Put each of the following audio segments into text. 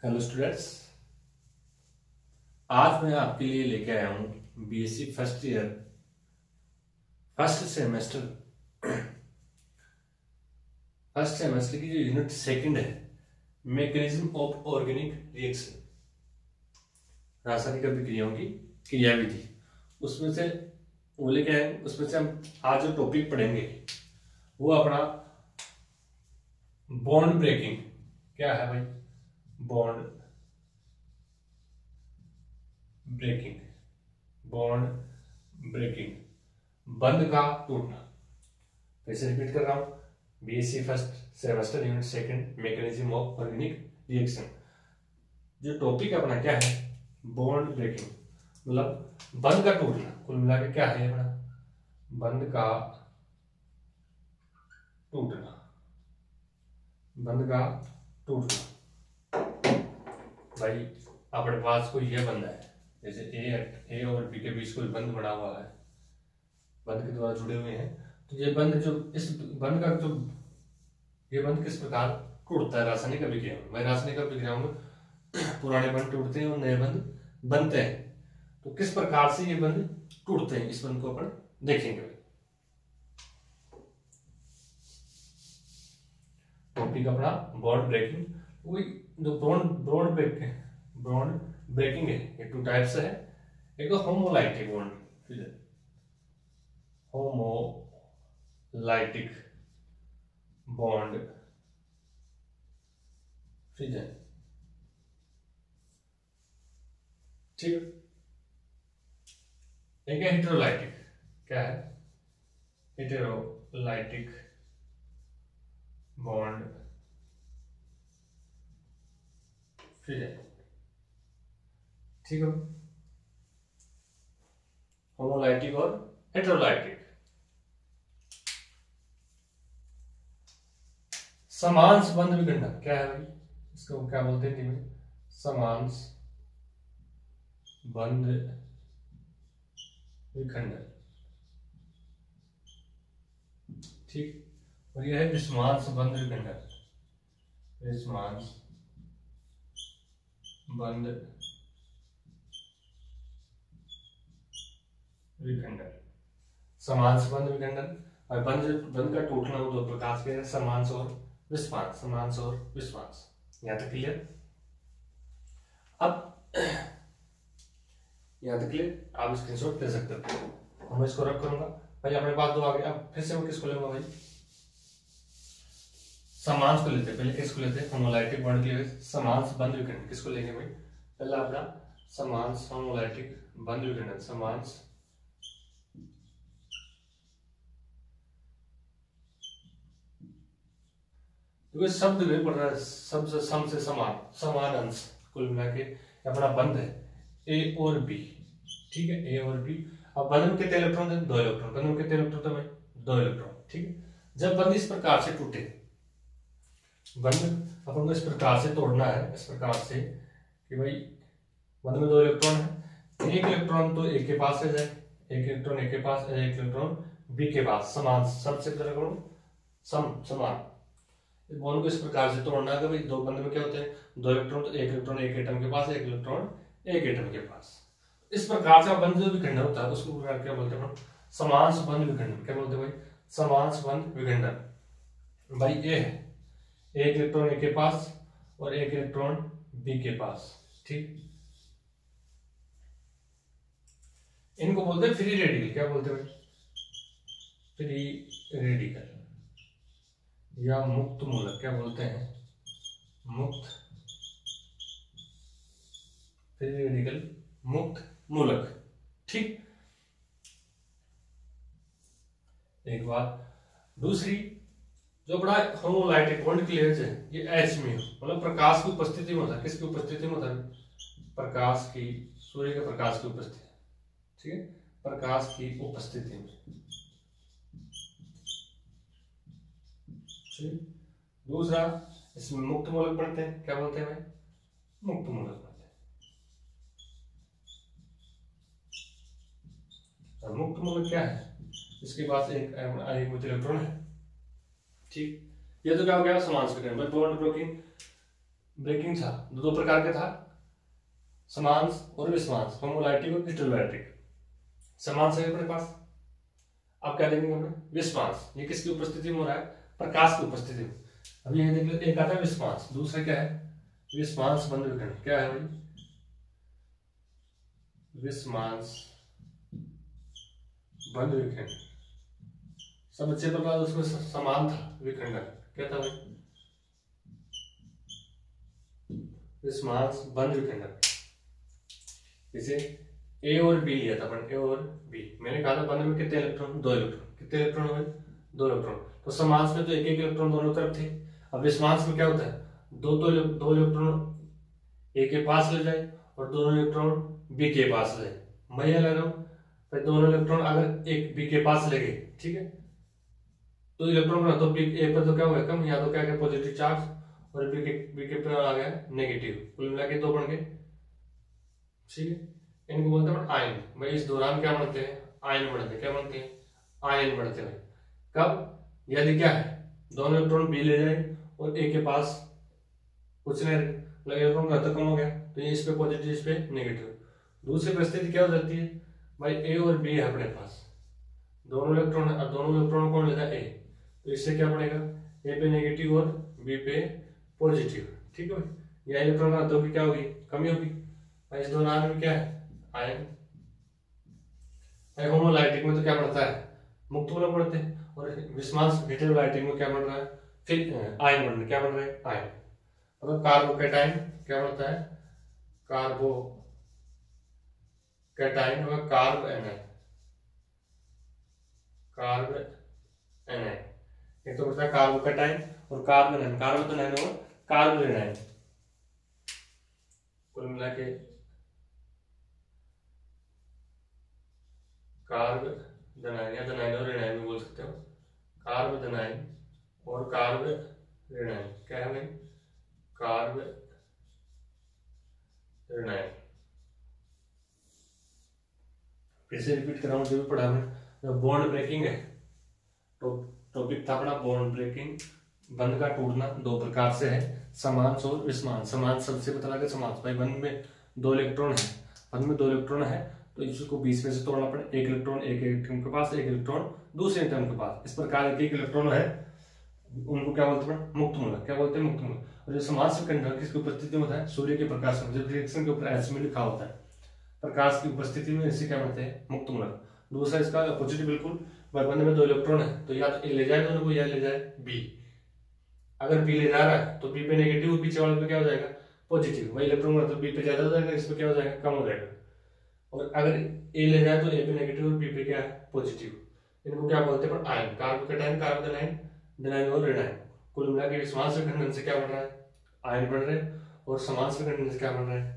Hello students, आज मैं आपके लिए लेके आया हूँ BSc first year first semester की जो यूनिट सेकंड है, मैकेनिज्म ऑफ ऑर्गेनिक रिएक्शन, रासायनिक अभिक्रियाओं की क्रियाविधि। उसमें से वो लेके आए, उसमें से हम आज जो टॉपिक पढ़ेंगे वो अपना बॉन्ड ब्रेकिंग। क्या है भाई? बॉन्ड ब्रेकिंग, बंध का टूटना। फिर से रिपीट कर रहा हूं, BSc first semester unit second mechanism of organic reaction. जो टॉपिक अपना क्या है? बॉन्ड ब्रेकिंग, मतलब बंध का टूटना। कुल मिला के क्या है अपना? बंध का टूटना। भाई अपने पास कोई यह बंध है, जैसे ए और बी के बीच कोई बंध बना हुआ है, बंध के द्वारा जुड़े हुए हैं। तो ये बंध ये बंध किस प्रकार टूटता है? रासायनिक अभिक्रियाओं में। रासायनिक अभिक्रियाओं में पुराने बंध टूटते हैं और नए बंध बनते हैं। तो किस प्रकार से ये बंध टूटते हैं, इस बंध को अपन देखेंगे। टॉपिक अपना बॉन्ड ब्रेकिंग। वही जो बॉन्ड ब्रेकिंग है, ये टू टाइप्स है। एक तो होमोलाइटिक बॉन्ड फ्यूजन, ठीक है। एक है हेटेरोलाइटिक। क्या है? हेटेरोलाइटिक बॉन्ड फ्यूजन, ठीक है। होमोलाइटिक और हेटेरोलाइटिक। समांश बंध विखंडन क्या है भाई? इसको क्या बोलते हैं? समांश बंध विखंडन, ठीक। और यह है विस्मांस बंध विखंडन। विस्मांस बंध विखंडन, समांश बंध विखंडन। और बंध का टूटना दो प्रकार के, समांश और विस्मांस। यहां तक क्लियर? अब यहां तक क्लियर? आप स्क्रीनशॉट ले सकते हो। मैं इसको रख करूंगा भाई, अपने पास दो आ गए। अब फिर से मैं किसको लूंगा भाई? समांश को लेते हैं। पहले किसको लेते हैं? होमोलाइटिक बॉन्ड के लिए समांश बंध विखंडन। किसको लेंगे भाई? पहला अपना समांश होमोलाइटिक बंध विखंडन। समांश क्योंकि शब्द में पढ़ रहा है, सबसे सम से समान अंश। कुल मिला के अपना बंध है ए और बी, ठीक है। ए और बी। अब बंध में कितने इलेक्ट्रॉन थे? 2 इलेक्ट्रॉन। बंध में कितने इलेक्ट्रॉन थे भाई? 2 इलेक्ट्रॉन, ठीक है। जब बंध इस प्रकार से टूटे, बंध अपन को इस प्रकार से तोड़ना है, इस प्रकार से कि भाई बंध में 2 इलेक्ट्रॉन है। एक इलेक्ट्रॉन तो ए के पास है जाए, एक इलेक्ट्रॉन ए के पास, एक इलेक्ट्रॉन बी के पास। समान, सबसे समान। बॉन्ड को इस प्रकार से तोड़ना है कि भाई दो बंध में क्या होते हैं? 2 इलेक्ट्रॉन, तो एक इलेक्ट्रॉन एक एटम के पास, एक इलेक्ट्रॉन एक एटम के पास। इस प्रकार से बंध जो विखंडन होता है उसको क्या बोलते हैं? समांश बंध विखंडन। क्या बोलते हैं भाई? समांश बंध विखंडन। भाई ये है एक इलेक्ट्रॉन ए के पास और एक इलेक्ट्रॉन बी के पास, ठीक। इनको बोलते हैं फ्री रेडिकल। क्या बोलते हैं भाई? फ्री रेडिकल या मुक्त मूलक। क्या बोलते हैं? मुक्त, फ्री रेडिकल, मुक्त मूलक, ठीक। एक बात। दूसरी, जो बड़ा होमोलाइटिक बॉन्ड क्लियरेंस है, ये H में हो, मतलब प्रकाश की उपस्थिति में होता है। किसकी उपस्थिति में होता है? प्रकाश की, सूर्य के प्रकाश की उपस्थिति, ठीक है। प्रकाश की उपस्थिति में, ठीक। दूसरा, इसमें मुक्त मूलक बनते हैं। क्या बोलते हैं भाई? मुक्त मूलक बनते हैं। और मुक्त मूलक क्या है? इसके पास एक इलेक्ट्रॉन है, ठीक। ये तो क्या हो गया? समांश विखंडन। बॉन्ड ब्रेकिंग ब्रेकिंग था, दो प्रकार का था, समांश और विषमांश, होमोलाइटिक और हेटेरोलाइटिक। समांश है अपने पास, अब क्या देखेंगे अपने विषमांश, ये किसकी उपस्थिति में हो रहा है, प्रकाश की उपस्थिति में। अभी ये देख लो, एक आता है विषमांश, दूसरा क्या है विषमांश बंद विखंडन। क्या है भाई विषमांश बंद विखंडन। सब अच्छे प्रकार उसमें समान था विखंडन, क्या था भाई विषमांश बंद विखंडन। इसे ए और बी लिया था अपन, ए और बी। मैंने कहा था बंद में कितने इलेक्ट्रॉन, 2 इलेक्ट्रॉन। कितने इलेक्ट्रॉन हुए, 2 इलेक्ट्रॉन। तो समांश में तो एक एक इलेक्ट्रॉन दोनों तरफ थे। अब विषमांश में क्या होता है, दो इलेक्ट्रॉन ए के पास ले जाए और दोनों इलेक्ट्रॉन बी के पास ले जाए। मैं ये ले रहा हूं, फिर दोनों इलेक्ट्रॉन अगर एक बी के पास ले गए, ठीक है, तो इलेक्ट्रॉन का तो बी ए पर तो क्या होगा कम, या तो क्या पॉजिटिव चार्ज, और बी के पर आ गया नेगेटिव, कुल मिला के 2 बन गए, ठीक है। इनको बोलते हैं आयन। भाई इस दौरान क्या बनते हैं, आयन बनते हैं। क्या बनते हैं, आयन बनते हैं। कब, यदि क्या है दोनों इलेक्ट्रॉन बी ले जाए और ए के पास कुछ नहीं, इलेक्ट्रॉन घनत्व कम हो गया, तो ये इस पे पॉजिटिव, इस पे नेगेटिव। दूसरी परिस्थिति क्या हो जाती है भाई, ए और बी है अपने पास, दोनों इलेक्ट्रॉन, अब दोनों इलेक्ट्रॉन कौन लेता है, ए, तो इससे क्या पड़ेगा, ए पे नेगेटिव और बी पे पॉजिटिव, ठीक है। यह इलेक्ट्रॉन घनत्व की क्या होगी, कमी होगी। भाई इस दौरान में क्या है आयन। भाई होमोलाइटिक में तो क्या बढ़ता है, मुक्त मूलक बढ़ते हैं, और विषमांश हेटेरोलाइटिक में क्या बन रहा है, फिर आयन बन, क्या बन रहा है आयन। मतलब कार्बोकैटायन क्या बनता है, कार्बो कैटायन और कार्ब एनायन, कार्ब एनायन। एक तो बनता है कार्बोकैटायन और कार्ब एनायन, कार्ब एनायन और कार्ब एनायन, कुल मिला के कार्ब एनायन या एनायन और एनायन भी बोल सकते हो। कार्ब एनायन और कार्ब एनायन क्या है भाई, कार्ब एनायन। फिर से रिपीट कर रहा हूं, जो भी पढ़ा हमने, बॉन्ड ब्रेकिंग है, तो टॉपिक था अपना बॉन्ड ब्रेकिंग। बंध का टूटना 2 प्रकार से है, समांश और विषमांश। समांश सबसे पता लगा, समांश भाई बंध में 2 इलेक्ट्रॉन है, बंध में 2 इलेक्ट्रॉन है, तो इसको बीच में से तोड़ना पड़े, एक इलेक्ट्रॉन एक एटम के पास, एक इलेक्ट्रॉन दूसरे एटम के पास। इस प्रकार एक इलेक्ट्रॉन है, उनको क्या बोलते हैं मुक्त मूलक। क्या बोलते हैं मुक्त मूलक। और जो समांश विखंडन किसकी उपस्थिति में होता है, सूर्य के प्रकाश में, जब रिएक्शन के ऊपर एस में लिखा होता है प्रकाश की उपस्थिति में, इसे क्या बनते हैं मुक्त मूलक। दूसरा इसका अपोजिट बिल्कुल, बंध में 2 इलेक्ट्रॉन है, तो या तो ए ले जाए दोनों को, या ले जाए बी। अगर बी ले जा रहा है तो बी पे नेगेटिव, पीछे वाले पे क्या हो जाएगा पॉजिटिव। वही इलेक्ट्रॉन मतलब बी पे ज्यादा हो जाएगा, इस पे क्या हो जाएगा कम हो जाएगा। और अगर ए ले जाए तो ए पे नेगेटिव और बी पे क्या है पॉजिटिव। इनको क्या बोलते हैं ion, carbocation, carb anion, anion और एनायन। कुल मिला के समांश विखंडन से क्या बन रहा है, आयन बन रहे हैं, और समांश विखंडन से क्या बन रहा है,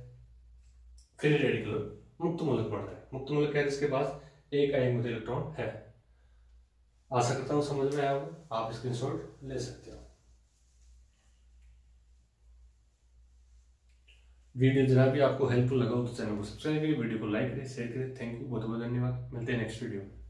फ्री रेडिकल, मुक्त मूलक बन रहा है। मुक्त मूलक है जिसके पास एक अयस्क इलेक्ट्रॉन है। आशा करता हूं समझ में आया होगा, आप स्क्रीनशॉट ले सकते हो। वीडियो जरा भी आपको हेल्पफुल लगा हो तो चैनल को सब्सक्राइब करिए, वीडियो को लाइक करें, शेयर करें। थैंक यू, बहुत बहुत धन्यवाद। मिलते हैं नेक्स्ट वीडियो में।